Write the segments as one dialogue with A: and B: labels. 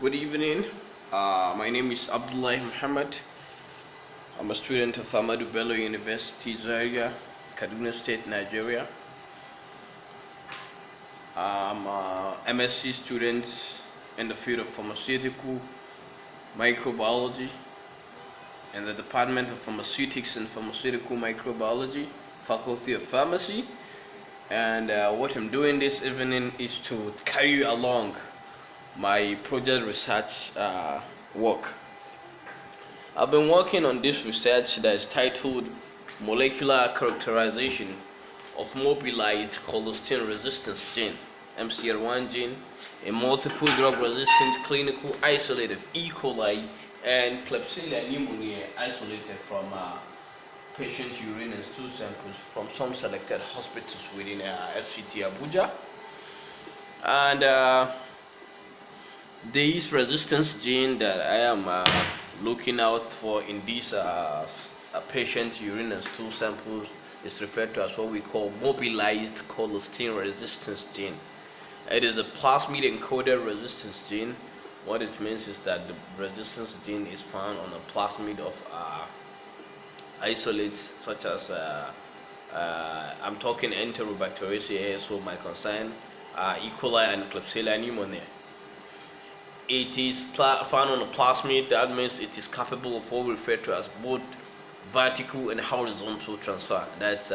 A: Good evening. My name is Abdullah Muhammad. I'm a student of Ahmadu Bello University, Zaria, Kaduna State, Nigeria. I'm a MSc student in the field of pharmaceutical microbiology in the Department of Pharmaceutics and Pharmaceutical Microbiology, Faculty of Pharmacy. And what I'm doing this evening is to carry along my project research work. I've been working on this research that is titled Molecular Characterization of Mobilized Colistin Resistance gene, Mcr-1 gene, a multiple drug resistant clinical isolate of E. coli and Klebsiella pneumoniae isolated from patients' urine and stool samples from some selected hospitals within FCT Abuja. And this resistance gene that I am looking out for in these patients' urine and stool samples is referred to as what we call Mobilized Colistin Resistance gene. It is a plasmid encoded resistance gene. What it means is that the resistance gene is found on a plasmid of isolates such as I'm talking Enterobacteriaceae, so my concern, E. coli and Klebsiella pneumoniae. It is found on a plasmid. That means it is capable of what we refer to as both vertical and horizontal transfer. That's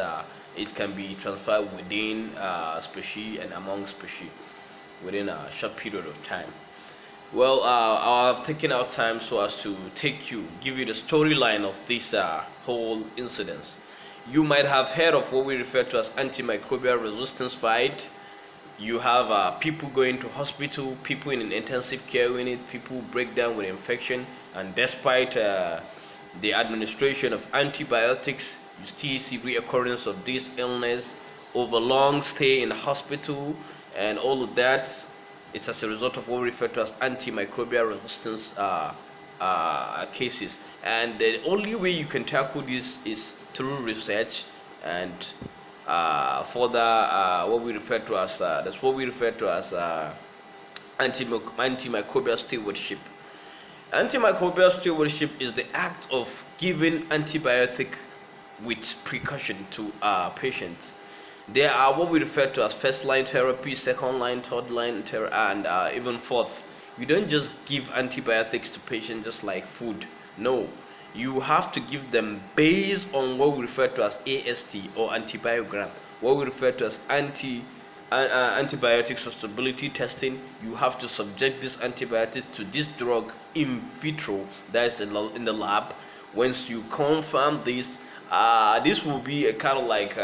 A: it can be transferred within species and among species within a short period of time. Well, I've taken our time so as to give you the storyline of this whole incident. You might have heard of what we refer to as antimicrobial resistance fight. You have people going to hospital, people in an intensive care unit, people break down with infection, and despite the administration of antibiotics, you still see reoccurrence of this illness over long stay in the hospital, and all of that. It's as a result of what we refer to as antimicrobial resistance cases. And the only way you can tackle this is through research and further what we refer to as antimicrobial stewardship. Antimicrobial stewardship is the act of giving antibiotic with precaution to patients. There are what we refer to as first line therapy, second line, third line, and even fourth. You don't just give antibiotics to patients just like food. No, you have to give them based on what we refer to as AST or antibiogram, what we refer to as antibiotic susceptibility testing. You have to subject this antibiotic to this drug in vitro, that is in the lab. Once you confirm this, this will be a kind of like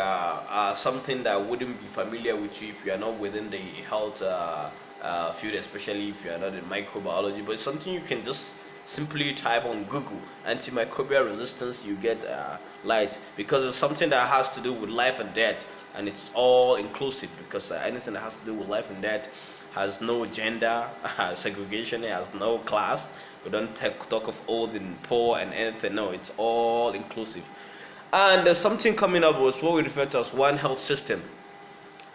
A: something that wouldn't be familiar with you if you are not within the health field, especially if you are not in microbiology. But it's something you can just simply type on Google antimicrobial resistance. You get light, because it's something that has to do with life and death, and it's all inclusive, because anything that has to do with life and death has no gender segregation, it has no class. We don't talk of old and poor and anything. No, it's all inclusive. And there's something coming up with what we refer to as one health system.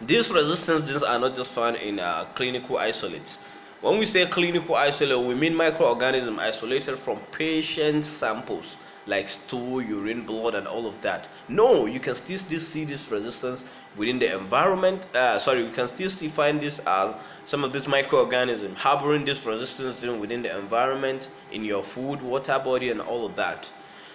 A: These resistance genes are not just found in clinical isolates. When we say clinical isolate, we mean microorganisms isolated from patient samples like stool, urine, blood, and all of that. No, you can still see this resistance within the environment. You can still find this some of these microorganisms harboring this resistance gene within the environment, in your food, water body, and all of that.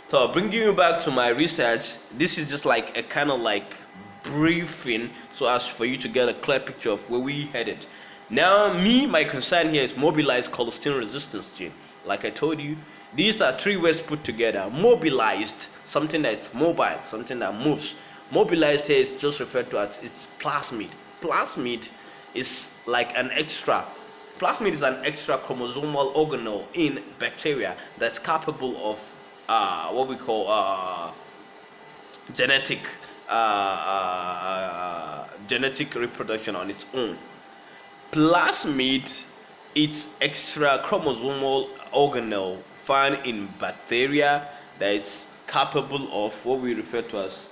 A: So bringing you back to my research, this is just like a kind of like briefing so as for you to get a clear picture of where we headed. Now, my concern here is mobilized colistin resistance gene. Like I told you, these are three words put together. Mobilized, something that's mobile, something that moves. Mobilized here is just referred to as its plasmid. Plasmid is like an extra. Plasmid is an extra chromosomal organelle in bacteria that's capable of what we call genetic reproduction on its own. Plasmid, its extra chromosomal organelle found in bacteria that is capable of what we refer to as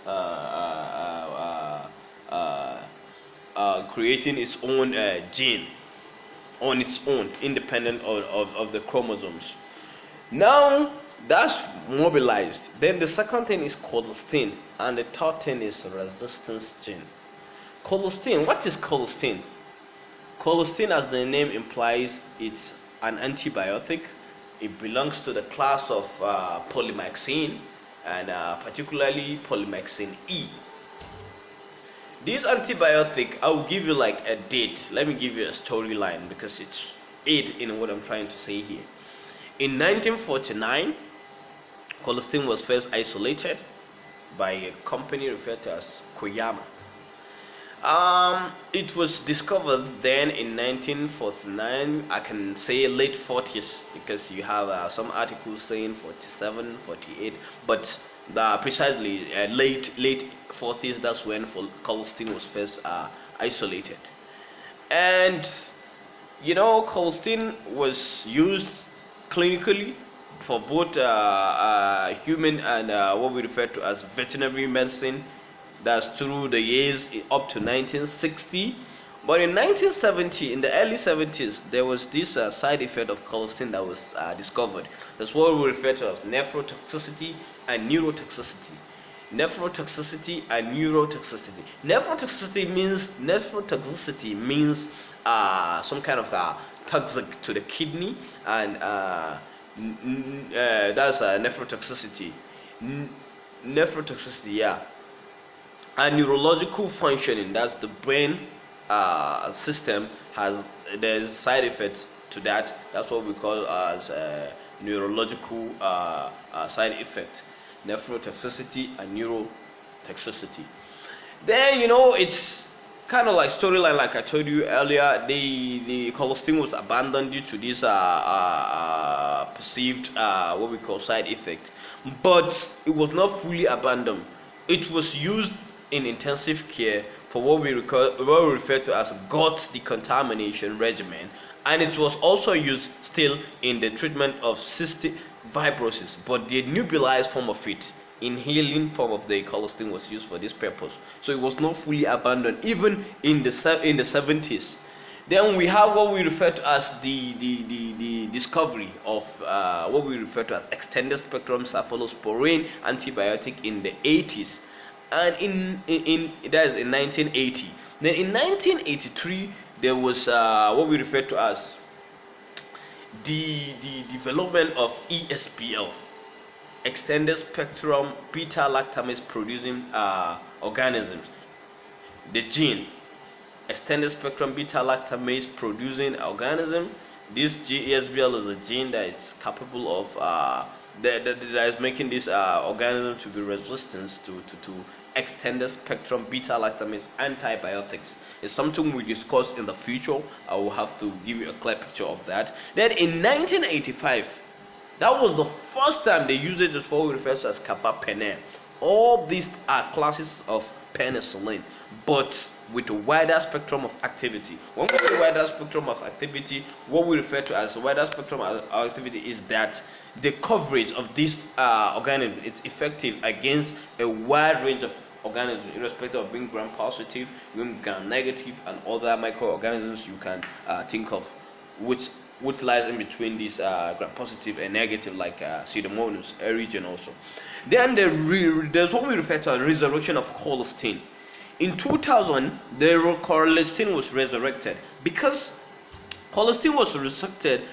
A: creating its own gene. on its own, independent of the chromosomes. Now that's mobilized. Then the second thing is colistin, and the third thing is resistance gene. Colistin, what is colistin? Colistin, as the name implies, it's an antibiotic. It belongs to the class of polymyxin, and particularly polymyxin E. This antibiotic, I will give you like a date. Let me give you a storyline because it's aid in what I'm trying to say here. In 1949, colistin was first isolated by a company referred to as Koyama. It was discovered then in 1949. I can say late 40s because you have some articles saying 47, 48, but precisely late 40s. That's when colistin was first isolated, and colistin was used clinically for both human and what we refer to as veterinary medicine. That's through the years up to 1960. But in 1970, in the early 70s, there was this side effect of colistin that was discovered. That's what we refer to as nephrotoxicity and neurotoxicity. Nephrotoxicity and neurotoxicity. Nephrotoxicity means some kind of toxic to the kidney, and that's nephrotoxicity. Nephrotoxicity, yeah. And neurological functioning, that's the brain system, there's side effects to that. That's what we call as neurological side effect. Nephrotoxicity and neurotoxicity. Then it's kind of like storyline, like I told you earlier. The colistin was abandoned due to this perceived what we call side effect, but it was not fully abandoned. It was used in intensive care for what we refer to as gut decontamination regimen, and it was also used still in the treatment of cystic fibrosis. But the nebulized form of it, inhaling form of the colistin, was used for this purpose. So it was not fully abandoned even in the 70s. Then we have what we refer to as the discovery of what we refer to as extended spectrum cephalosporin antibiotic in the 80s, and that is in 1980. Then in 1983 there was what we refer to as the development of ESBL, extended spectrum beta lactamase producing organisms. The gene extended spectrum beta lactamase producing organism. This ESBL is a gene that is capable of that is making this organism to be resistant to extended spectrum beta lactamase antibiotics. It's something we discuss in the future. I will have to give you a clear picture of that. Then in 1985, that was the first time they used it for what we refer to as carbapenem. All these are classes of penicillin, but with a wider spectrum of activity. When we say wider spectrum of activity, what we refer to as wider spectrum of activity is that the coverage of this organism, it's effective against a wide range of organisms, irrespective of being gram positive, being gram negative, and other microorganisms you can think of, which lies in between these gram positive and negative, like Pseudomonas aerugine also. Then there's what we refer to as resurrection of colistin. In 2000, the colistin was resurrected because colistin was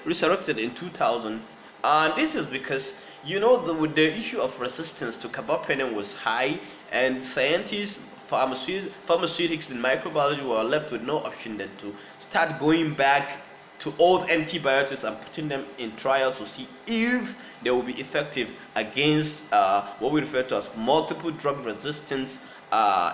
A: resurrected in 2000, and this is because the issue of resistance to carbapenem was high, and scientists, pharmaceutics and microbiology were left with no option than to start going back to old antibiotics and putting them in trial to see if they will be effective against what we refer to as multiple drug resistance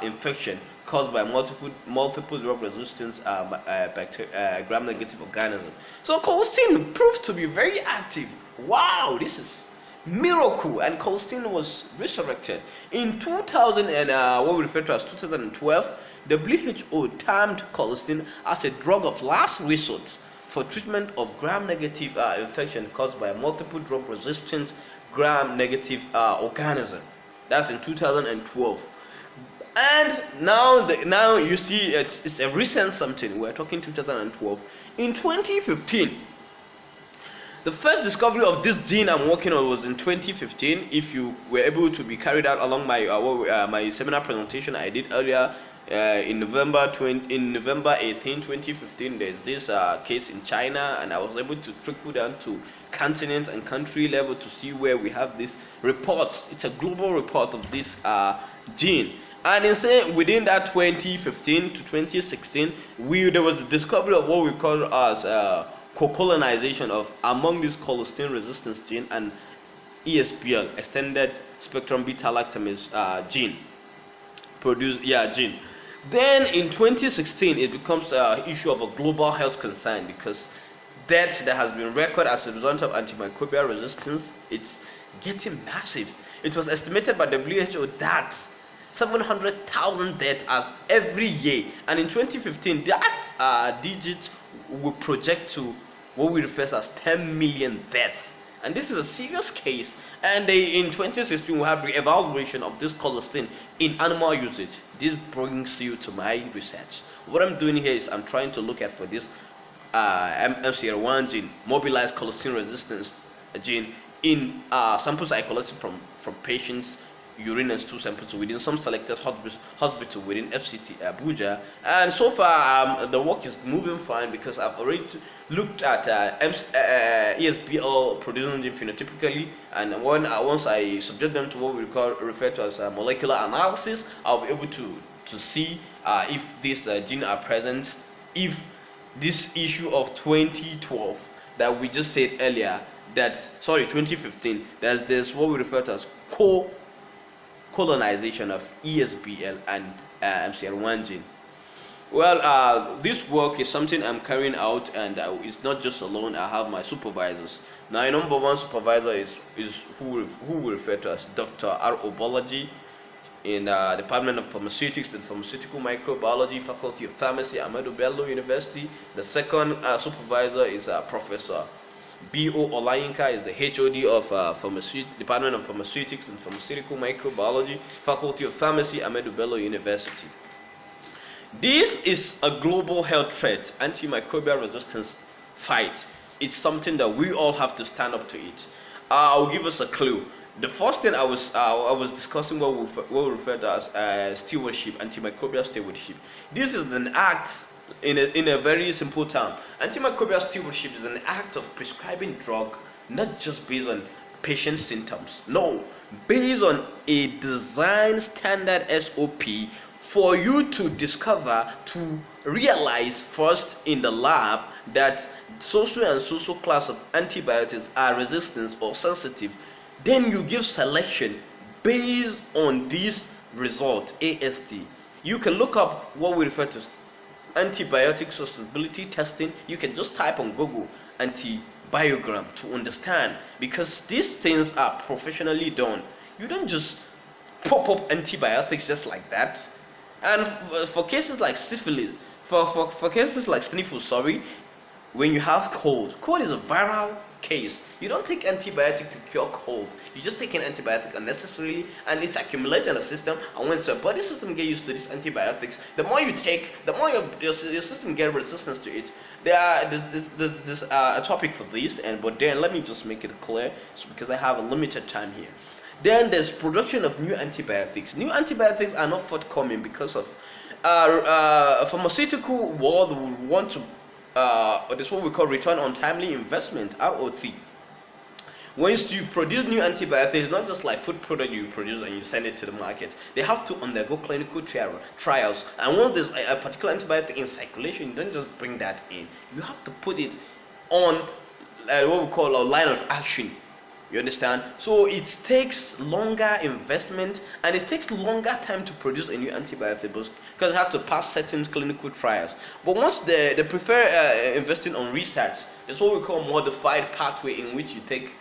A: infection caused by multiple drug resistance gram negative organism. So colistin proved to be very active. Wow, this is miracle, and colistin was resurrected in 2000, and what we refer to as 2012. WHO termed colistin as a drug of last resort for treatment of gram-negative infection caused by multiple drug resistant gram-negative organism. That's in 2012. And now you see it's a recent something. We're talking 2012. In 2015, the first discovery of this gene I'm working on was in 2015. If you were able to be carried out along my my seminar presentation I did earlier in November 18, 2015, there's this case in China, and I was able to trickle down to continent and country level to see where we have this report. It's a global report of this gene. And within that 2015 to 2016, there was the discovery of what we call as co-colonization of among this colistin resistance gene and ESBL, extended spectrum beta-lactamase gene. Gene. Then in 2016, it becomes an issue of a global health concern because deaths that has been recorded as a result of antimicrobial resistance, it's getting massive. It was estimated by WHO that 700,000 deaths as every year, and in 2015 that digit will project to what we refer to as 10 million deaths. And this is a serious case. And in 2016 we have re-evaluation of this colistin in animal usage. This brings you to my research. What I'm doing here is I'm trying to look at for this Mcr-1 gene, Mobilized Colistin Resistance gene, in samples I collected from patients' urine and stool samples within some selected hospital within FCT Abuja. And so far the work is moving fine because I've already looked at ESBL producing gene phenotypically, and once I subject them to what we refer to as molecular analysis, I'll be able to see if these genes are present, if this issue of 2012 that we just said earlier, 2015, that there's what we refer to as colonization of ESBL and Mcr-1 gene. Well, this work is something I'm carrying out, and it's not just alone. I have my supervisors. Now, my number one supervisor is who we refer to as Dr. R. Obology in Department of Pharmaceutics and Pharmaceutical Microbiology, Faculty of Pharmacy, Ahmadu Bello University. The second supervisor is Professor B.O. Olayinka, is the HOD of Department of Pharmaceutics and Pharmaceutical Microbiology, Faculty of Pharmacy, Ahmadu Bello University. This is a global health threat, antimicrobial resistance fight. It's something that we all have to stand up to it. I'll give us a clue. The first thing I was discussing what we refer to as stewardship, antimicrobial stewardship. This is an act. In a very simple term, antimicrobial stewardship is an act of prescribing drug not just based on patient symptoms, no, based on a design standard SOP for you to discover, to realize first in the lab that social and social class of antibiotics are resistant or sensitive. Then you give selection based on this result, AST. You can look up what we refer to as antibiotic susceptibility testing. You can just type on Google antibiogram to understand, because these things are professionally done. You don't just pop up antibiotics just like that. And for cases like syphilis, for cases like sniffles, when you have cold is a viral case. You don't take antibiotic to cure cold. You just take an antibiotic unnecessarily, and it's accumulating in the system. And once your body system get used to these antibiotics, the more you take, the more your system get resistance to it. There's a topic for this, but then let me just make it clear, because I have a limited time here. Then there's production of new antibiotics. New antibiotics are not forthcoming because of pharmaceutical world would want to this is what we call return on timely investment, ROT. Once you produce new antibiotics, it's not just like food product you produce and you send it to the market. They have to undergo clinical trials. And once there's a particular antibiotic in circulation, you don't just bring that in. You have to put it on what we call a line of action. You understand? So it takes longer investment, and it takes longer time to produce a new antibiotic because it has to pass certain clinical trials. But once they prefer investing on research, it's what we call modified pathway, in which you take